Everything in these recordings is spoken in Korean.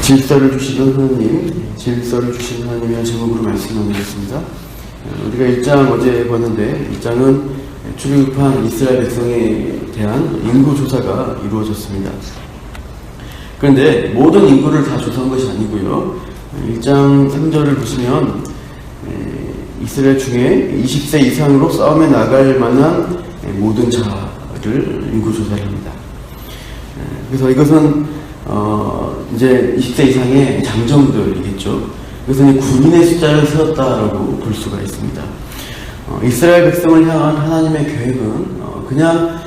질서를 주시는 하나님, 질서를 주시는 하나님이라는 제목으로 말씀 나누겠습니다. 우리가 1장 어제 봤는데 1장은 출애굽한 이스라엘 백성에 대한 인구 조사가 이루어졌습니다. 그런데 모든 인구를 다 조사한 것이 아니고요. 1장 3절을 보시면 이스라엘 중에 20세 이상으로 싸움에 나갈 만한 모든 자를 인구 조사를 합니다. 그래서 이것은 이제 20세 이상의 장정들이겠죠. 그래서 군인의 숫자를 세웠다라고 볼 수가 있습니다. 이스라엘 백성을 향한 하나님의 계획은 그냥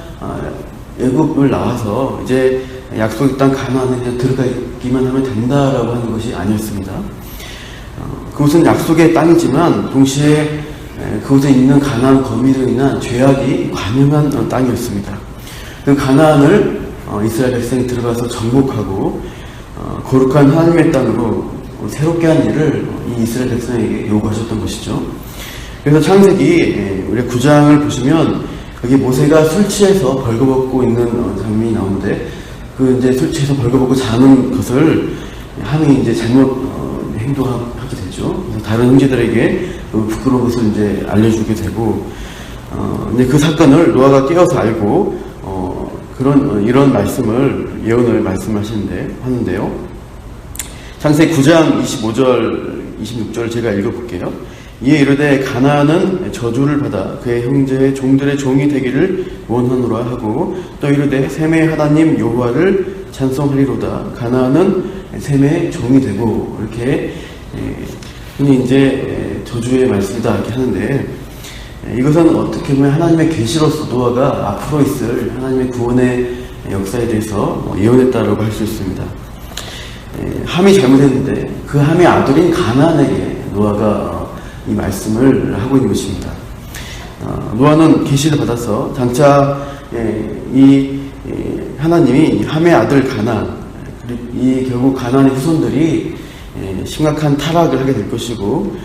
애굽을 나와서 이제 약속의 땅 가나안에 그냥 들어가기만 하면 된다라고 하는 것이 아니었습니다. 그곳은 약속의 땅이지만 동시에 그곳에 있는 가나안 거민으로 인한 죄악이 관영한 땅이었습니다. 그 가나안을 이스라엘 백성이 들어가서 정복하고 거룩한 하나님의 땅으로 새롭게 한 일을 이 이스라엘 백성에게 요구하셨던 것이죠. 그래서 창세기 우리 9장을 보시면 여기 모세가 술 취해서 벌거벗고 있는 장면이 나오는데 그 이제 술 취해서 벌거벗고 자는 것을 함이 이제 잘못 행동하게 되죠. 그래서 다른 형제들에게 부끄러운 것을 이제 알려주게 되고 근데 그 사건을 노아가 깨어서 알고 이런 말씀을 예언을 말씀하시는데요. 창세기 9장 25절 26절 제가 읽어볼게요. 이에 이르되 가나안은 저주를 받아 그의 형제의 종들의 종이 되기를 원하노라 하고 또 이르되 셈의 하나님 여호와를 찬송하리로다. 가나안은 셈의 종이 되고 이렇게 흔히 이제 저주의 말씀이다 이렇게 하는데 이것은 어떻게 보면 하나님의 계시로서 노아가 앞으로 있을 하나님의 구원의 역사에 대해서 예언했다라고 할 수 있습니다. 함이 잘못했는데 그 함의 아들인 가나안에게 노아가 이 말씀을 하고 있는 것입니다. 노아는 계시를 받아서 장차 이 하나님이 함의 아들 가나안, 이 결국 가나안의 후손들이 심각한 타락을 하게 될 것이고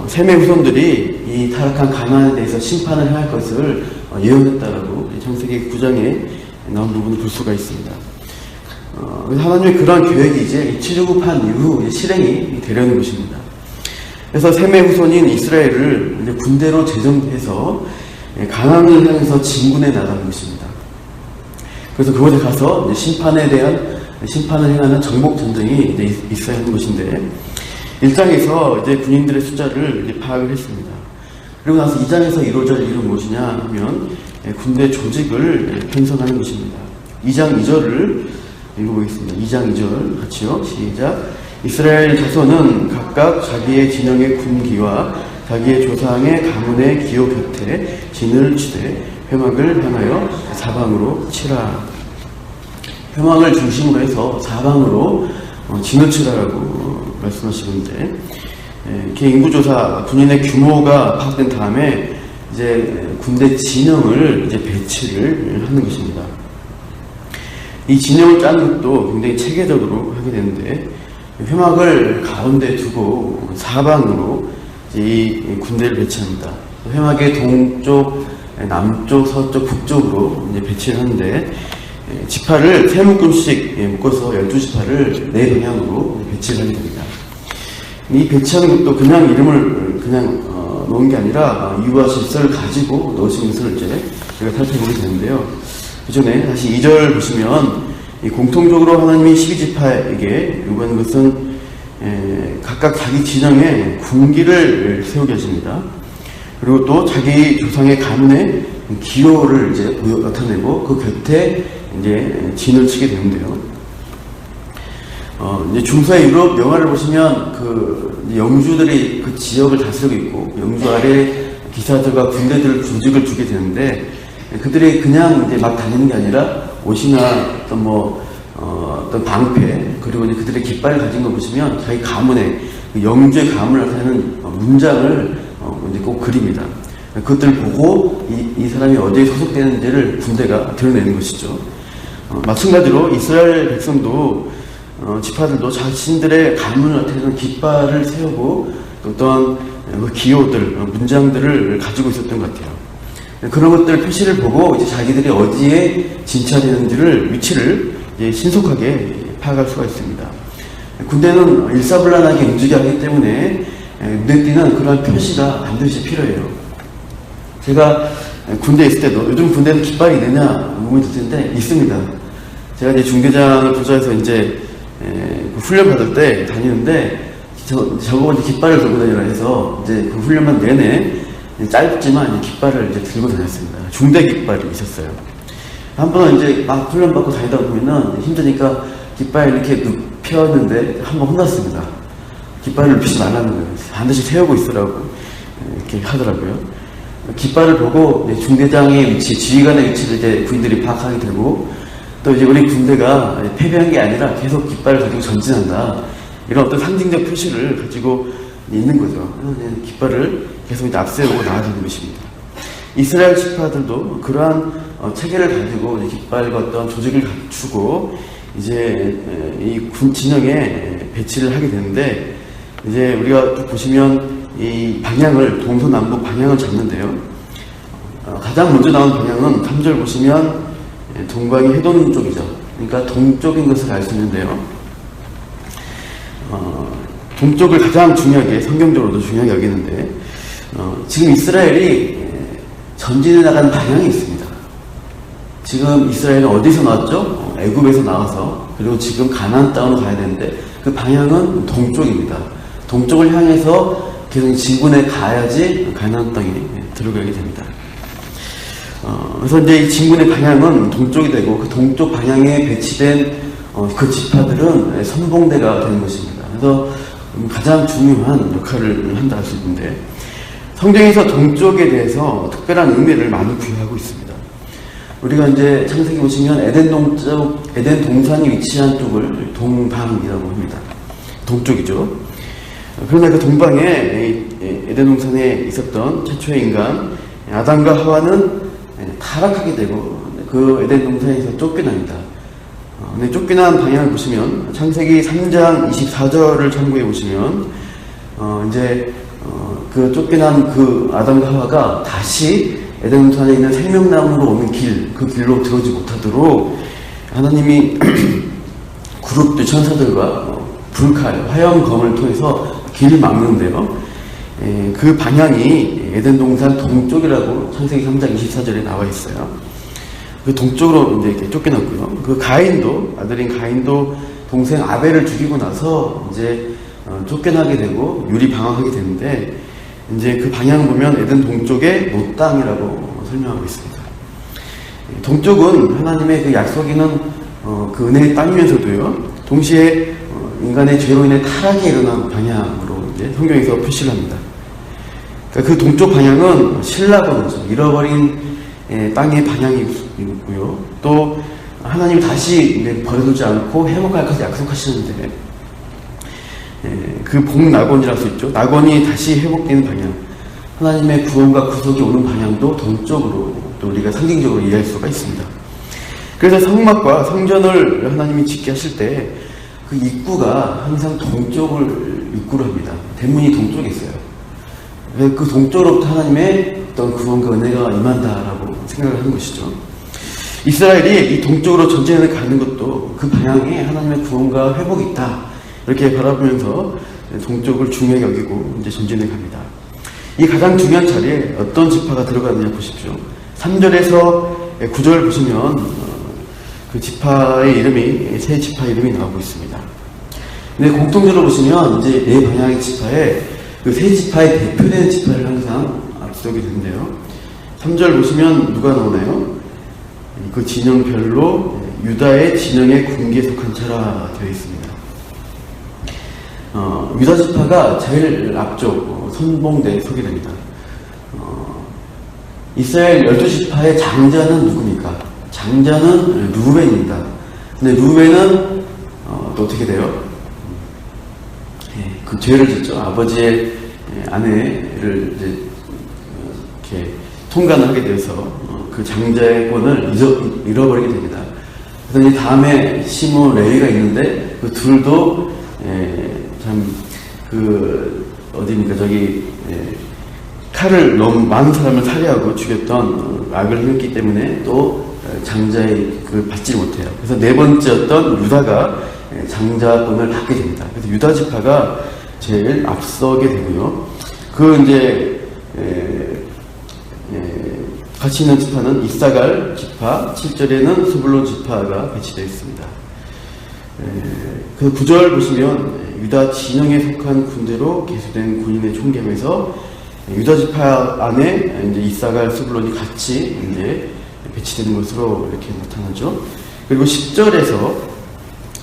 셈의 후손들이 이 타락한 가나안에 대해서 심판을 해야 할 것을 예언했다라고 창세기 9장에 나온 부분을 볼 수가 있습니다. 하나님의 그러한 계획이 이제 출애굽한 이후 실행이 되려는 것입니다. 그래서 셈의 후손인 이스라엘을 이제 군대로 제정해서 가나안을 향해서 진군해 나가는 것입니다. 그래서 그곳에 가서 심판에 대한 심판을 행하는 정복 전쟁이 이제 있어야 하는 것인데 1장에서 이제 군인들의 숫자를 이제 파악을 했습니다. 그리고 나서 2장에서 이루어질 일은 무엇이냐 하면 군대 조직을 편성하는 것입니다. 2장 2절을 읽어보겠습니다. 2장 2절 같이요. 시작. 이스라엘 자손은 각각 자기의 진영의 군기와 자기의 조상의 가문의 기호 곁에 진을 치되 회막을 향하여 사방으로 치라. 회막을 중심으로 해서 사방으로 진을 치라라고 말씀하시는데 이렇게 인구조사 군인의 규모가 파악된 다음에 이제 군대 진영을 이제 배치를 하는 것입니다. 이 진영을 짜는 것도 굉장히 체계적으로 하게 되는데 회막을 가운데 두고 사방으로 이 군대를 배치합니다. 회막의 동쪽, 남쪽, 서쪽, 북쪽으로 이제 배치를 하는데 지파를 세 묶음씩 묶어서 12지파를 네 방향으로 배치를 하게 됩니다. 이 배치하는 것도 그냥 이름을 그냥 놓은 게 아니라 이유와 질서를 가지고 넣으신 것을 이제 제가 살펴보게 되는데요. 그 전에 다시 2절 보시면 공통적으로 하나님이 12지파에게 요구하는 것은 각각 자기 진영에 군기를 세우게 하십니다. 그리고 또 자기 조상의 가문의 기호를 이제 나타내고 그 곁에 이제 진을 치게 되는데요. 이제 중서의 유럽 영화를 보시면 그 영주들이 그 지역을 다스리고 있고 영주 아래 기사들과 군대들 조직을 두게 되는데 그들이 그냥 이제 막 다니는 게 아니라 옷이나 어떤 방패 그리고 이제 그들의 깃발을 가진 거 보시면 자기 가문의 그 영주의 가문을 나타내는 문장을 이제 꼭 그립니다. 그것들을 보고 이 사람이 어디에 소속되는지를 군대가 드러내는 것이죠. 마찬가지로 이스라엘 백성도 지파들도 자신들의 가문을 나타내는 깃발을 세우고 어떤 기호들, 문장들을 가지고 있었던 것 같아요. 그런 것들 표시를 보고 이제 자기들이 어디에 진찰되는지를 위치를 이제 신속하게 파악할 수가 있습니다. 군대는 일사불란하게 움직여야 하기 때문에 눈에 띄는 그러한 표시가 반드시 필요해요. 제가 군대에 있을 때도 요즘 군대는 깃발이 있느냐 의문이 들 텐데 있습니다. 제가 이제 중대장을 부서에서 이제 훈련 받을 때 다니는데 저거 이제 깃발을 들고 다니라 해서 이제 그 훈련만 내내 짧지만 깃발을 이제 들고 다녔습니다. 중대 깃발이 있었어요. 한 번은 이제 막 훈련 받고 다니다 보면은 힘드니까 깃발 이렇게 눕혔는데 한 번 혼났습니다. 깃발을 눕히지 말라는 거예요. 반드시 세우고 있으라고 이렇게 하더라고요. 깃발을 보고 중대장의 위치, 지휘관의 위치를 이제 부인들이 파악하게 되고, 또 이제 우리 군대가 패배한 게 아니라 계속 깃발을 가지고 전진한다. 이런 어떤 상징적 표시를 가지고 있는 거죠. 깃발을 계속 이제 앞세우고 나아가는 것입니다. 이스라엘 지파들도 그러한 체계를 가지고 이제 깃발과 어떤 조직을 갖추고 이제 이 군 진영에 배치를 하게 되는데, 이제 우리가 쭉 보시면 이 방향을, 동서남북 방향을 잡는데요. 가장 먼저 나온 방향은 3절 보시면 동방이 해돋는 쪽이죠. 그러니까 동쪽인 것을 알 수 있는데요. 동쪽을 가장 중요하게, 성경적으로도 중요하게 여기는데, 지금 이스라엘이 전진해 나가는 방향이 있습니다. 지금 이스라엘은 어디서 나왔죠? 애굽에서 나와서, 그리고 지금 가나안 땅으로 가야 되는데 그 방향은 동쪽입니다. 동쪽을 향해서 계속 진군에 가야지 가나안 땅에 들어가게 됩니다. 그래서 이제 이 진군의 방향은 동쪽이 되고, 그 동쪽 방향에 배치된 그 지파들은 선봉대가 되는 것입니다. 그래서 가장 중요한 역할을 한다 할 수 있는데, 성경에서 동쪽에 대해서 특별한 의미를 많이 부여하고 있습니다. 우리가 이제 창세기 보시면 에덴 동쪽, 에덴 동산이 위치한 쪽을 동방이라고 합니다. 동쪽이죠. 그러나 그 동방에 에덴 동산에 있었던 최초의 인간 아담과 하와는 타락하게 되고 그 에덴 동산에서 쫓겨납니다. 근데 쫓겨난 방향을 보시면 창세기 3장 24절을 참고해 보시면 이제 그 쫓겨난 그 아담과 하와가 다시 에덴 동산에 있는 생명나무로 오는 길, 그 길로 들어오지 못하도록 하나님이 그룹들 천사들과 불칼, 화염검을 통해서 길을 막는데요. 그 방향이 에덴 동산 동쪽이라고 창세기 3장 24절에 나와 있어요. 그 동쪽으로 이제 이렇게 쫓겨났고요. 그 가인도, 아들인 가인도 동생 아벨을 죽이고 나서 이제 쫓겨나게 되고 유리방황하게 되는데, 이제 그 방향을 보면 에덴 동쪽의 못 땅이라고 설명하고 있습니다. 동쪽은 하나님의 그 약속 있는 그 은혜의 땅이면서도요, 동시에 인간의 죄로 인해 타락이 일어난 방향으로 이제 성경에서 표시를 합니다. 그러니까 그 동쪽 방향은 신라번이죠. 잃어버린 땅의 방향이고요. 또 하나님이 다시 버려두지 않고 회복할 것을 약속하시는데, 그 복낙원이라고 할 수 있죠. 낙원이 다시 회복되는 방향, 하나님의 구원과 구속이 오는 방향도 동쪽으로 또 우리가 상징적으로 이해할 수가 있습니다. 그래서 성막과 성전을 하나님이 짓게 하실 때 그 입구가 항상 동쪽을 입구로 합니다. 대문이 동쪽에 있어요. 그 동쪽으로부터 하나님의 어떤 구원과 은혜가 임한다라고 생각을 하는 것이죠. 이스라엘이 이 동쪽으로 전진해 가는 것도 그 방향에 하나님의 구원과 회복이 있다, 이렇게 바라보면서 동쪽을 중요하게 여기고 이제 전진해 갑니다. 이 가장 중요한 자리에 어떤 지파가 들어가느냐 보십시오. 3절에서 9절 보시면 그 지파의 이름이, 세 지파 이름이 나오고 있습니다. 근데 공통적으로 보시면 이제 네 방향의 지파에 그 세 지파의 대표되는 지파를 항상 앞서게 되는데요. 3절 보시면 누가 나오나요? 그 진영별로 유다의 진영의 군기에 속한 자라 되어 있습니다. 유다 지파가 제일 앞쪽 선봉대에 서게 됩니다. 이스라엘 12지파의 장자는 누굽니까? 장자는 루벤입니다. 근데 루벤은 또 어떻게 돼요? 그 죄를 짓죠. 아버지의 아내를 이제 이렇게 통간을 하게 돼서 그 장자의 권을 잃어버리게 됩니다. 그래서 이 다음에 시므 레위가 있는데 그 둘도 참 그 어디입니까? 저기 칼을 너무 많은 사람을 살해하고 죽였던 악을 행했기 때문에 또 장자의 그 받지 못해요. 그래서 네 번째였던 유다가 장자권을 받게 됩니다. 그래서 유다 지파가 제일 앞서게 되고요. 그 이제 같이 있는 지파는 이사갈 지파, 7절에는 스불론 지파가 배치되어 있습니다. 그 9절 보시면 유다 진영에 속한 군대로 계수된 군인의 총계에서 유다 지파 안에 이제 이사갈, 스불론이 같이 이제 배치되는 것으로 이렇게 나타나죠. 그리고 10절에서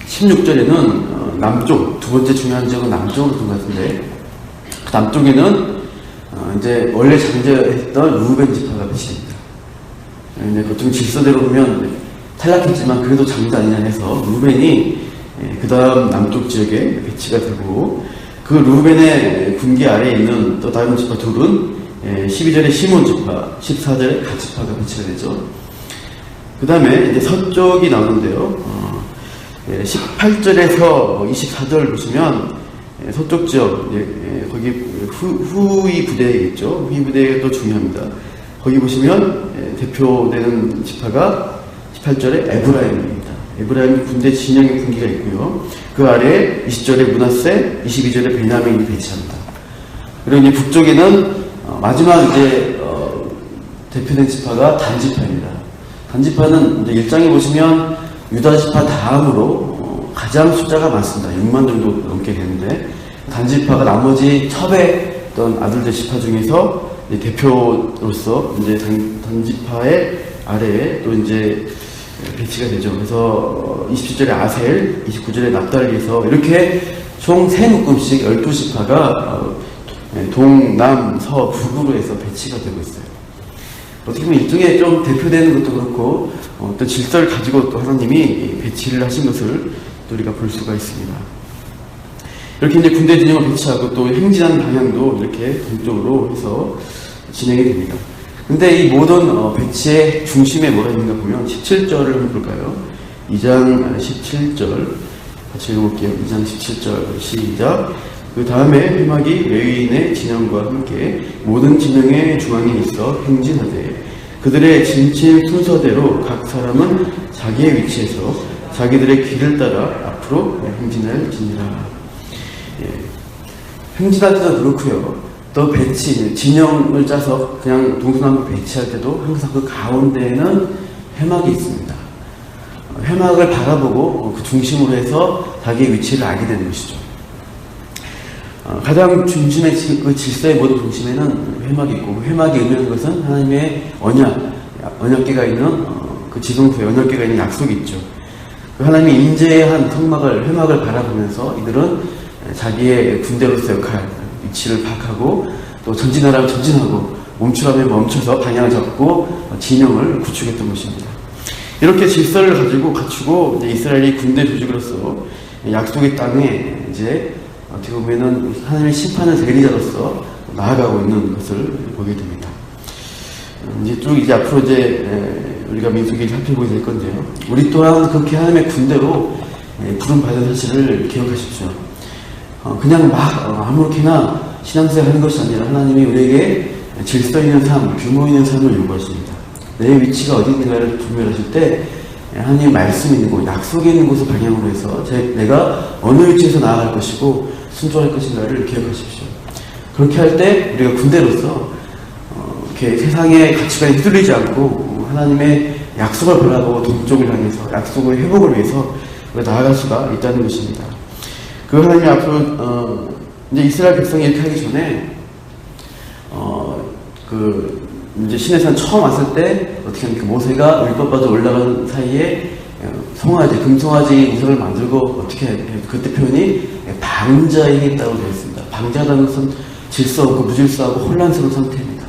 16절에는 남쪽, 두 번째 중요한 지역은 남쪽으로 둔 것 같은데, 그 남쪽에는 이제 원래 장자했던 루벤 지파가 배치됩니다. 이제 보통 질서대로 보면 탈락했지만 그래도 장자 아니냐 해서 루벤이 그 다음 남쪽 지역에 배치가 되고, 그 루벤의 군기 아래에 있는 또 다른 지파 둘은 12절에 시몬 지파, 14절에 갓 지파가 배치가 되죠. 그 다음에 이제 서쪽이 나오는데요. 18절에서 24절 보시면 서쪽 지역, 거기 후위 부대겠죠. 후위 부대가 또 중요합니다. 거기 보시면 대표되는 지파가 18절에 에브라임입니다. 에브라임 군대 진영의 군기가 있고요. 그 아래에 20절에 므낫세, 22절에 베냐민이 배치합니다. 그리고 이제 북쪽에는 마지막 이제 대표된 지파가 단 지파입니다. 단 지파는 이제 1장에 보시면 유다 지파 다음으로 가장 숫자가 많습니다. 6만 정도 넘게 되는데, 단 지파가 나머지 첩했던 아들들 지파 중에서 대표로서 이제 단 지파의 아래에 또 이제 배치가 되죠. 그래서 27절에 아셀, 29절에 납달리에서 이렇게 총 3묶음씩 12지파가 동, 남, 서, 북으로 해서 배치가 되고 있어요. 어떻게 보면 일종의 좀 대표되는 것도 그렇고 어떤 질서를 가지고 또 하나님이 배치를 하신 것을 또 우리가 볼 수가 있습니다. 이렇게 이제 군대 진영을 배치하고 또 행진하는 방향도 이렇게 동쪽으로 해서 진행이 됩니다. 근데 이 모든 배치의 중심에 뭐가 있는가 보면 17절을 한번 볼까요? 2장 17절 같이 읽어볼게요. 2장 17절 시작. 그 다음에 회막이 레위인의 진영과 함께 모든 진영의 중앙에 있어 행진하되 그들의 진칠 순서대로 각 사람은 자기의 위치에서 자기들의 길을 따라 앞으로 행진할지니라. 행진할 때도 그렇고요. 또 배치, 진영을 짜서 그냥 동서남북 배치할 때도 항상 그 가운데에는 회막이 있습니다. 회막을 바라보고 그 중심으로 해서 자기의 위치를 알게 되는 것이죠. 가장 중심의 그 질서의 모든 중심에는 회막이 있고, 그 회막이 의미하는 것은 하나님의 언약궤가 있는 그 지성소에 언약궤가 있는 약속이 있죠. 그 하나님의 임재한 회막을 바라보면서 이들은 자기의 군대로서 역할, 위치를 파악하고 또 전진하라면 전진하고 멈추라면 멈춰서 방향을 잡고 진영을 구축했던 것입니다. 이렇게 질서를 가지고 갖추고 이제 이스라엘이 군대 조직으로서 약속의 땅에 이제 어떻게 보면은 하나님의 심판의 대리자로서 나아가고 있는 것을 보게 됩니다. 이제 쭉 이제 앞으로 이제 우리가 민수기를 살펴보게 될 건데요. 우리 또한 그렇게 하나님의 군대로 부름받은 사실을 기억하십시오. 그냥 막 아무렇게나 신앙생활 하는 것이 아니라 하나님이 우리에게 질서 있는 삶, 규모 있는 삶을 요구하십니다. 내 위치가 어디 있는가를 분별하실 때 하나님의 말씀이 있는 곳, 약속이 있는 곳을 방향으로 해서 내가 어느 위치에서 나아갈 것이고 순종할 것인가를 기억하십시오. 그렇게 할 때 우리가 군대로서 이렇게 세상의 가치관에 휘둘리지 않고 하나님의 약속을 바라보고 동쪽을 향해서 약속의 회복을 위해서 나아갈 수가 있다는 것입니다. 그 하나님이 앞으로 이제 이스라엘 백성이 이렇게 하기 전에 이제 시내산 처음 왔을 때 어떻게 하니까 모세가 율법받아 올라간 사이에 송아지, 금송아지 우상을 만들고 어떻게 해야 돼? 그때 표현이 방자에 했다고 되어 있습니다. 방자라는 것은 질서 없고 무질서하고 혼란스러운 상태입니다.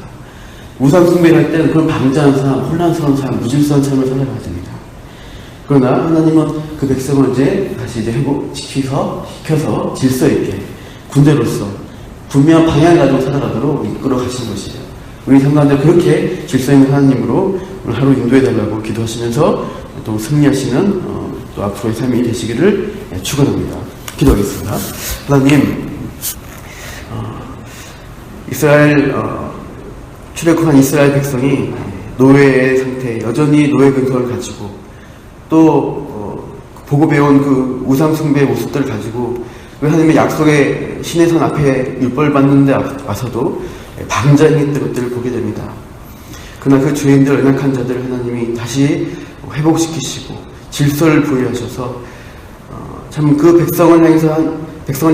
우상 숭배를 할 때는 그런 방자한 삶, 혼란스러운 삶, 무질서한 삶을 살아가야 됩니다. 그러나 하나님은 그 백성을 이제 다시 이제 시켜서 질서 있게 군대로서 분명한 방향을 가지고 살아가도록 이끌어 가시는 것이에요. 우리 삶 가운데 그렇게 질서 있는 하나님으로 오늘 하루 인도해달라고 기도하시면서 또 승리하시는 또 앞으로의 삶이 되시기를 축원합니다. 기도하겠습니다. 하나님, 이스라엘 출애굽한 이스라엘 백성이 노예의 상태, 여전히 노예 근성을 가지고 또 보고 배운 그 우상숭배의 모습들을 가지고 그 하나님의 약속의 신의 선 앞에 율법을 받는 데 와서도 방자행했던 것들을 보게 됩니다. 그러나 그 죄인들, 연약한 자들을 하나님이 다시 회복시키시고 질서를 부여하셔서 참 그 백성을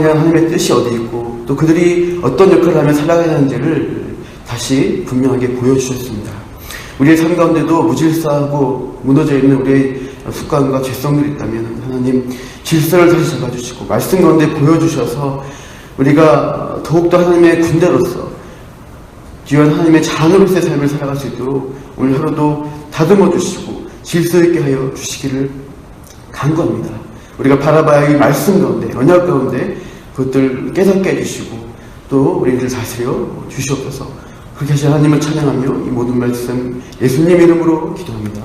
향한 하나님의 뜻이 어디 있고 또 그들이 어떤 역할을 하며 살아가야 하는지를 다시 분명하게 보여주셨습니다. 우리의 삶 가운데도 무질서하고 무너져 있는 우리의 습관과 죄성들이 있다면 하나님 질서를 다시 잡아주시고 말씀 가운데 보여주셔서 우리가 더욱더 하나님의 군대로서 귀한 하나님의 자녀로서의 삶을 살아갈 수 있도록 오늘 하루도 다듬어 주시고 질서 있게 하여 주시기를 간구합니다. 우리가 바라봐야 할 말씀 가운데, 언약 가운데 그것들 깨닫게 해주시고 또 우리를 다스려 주시옵소서. 그렇게 하신 하나님을 찬양하며 이 모든 말씀 예수님 이름으로 기도합니다.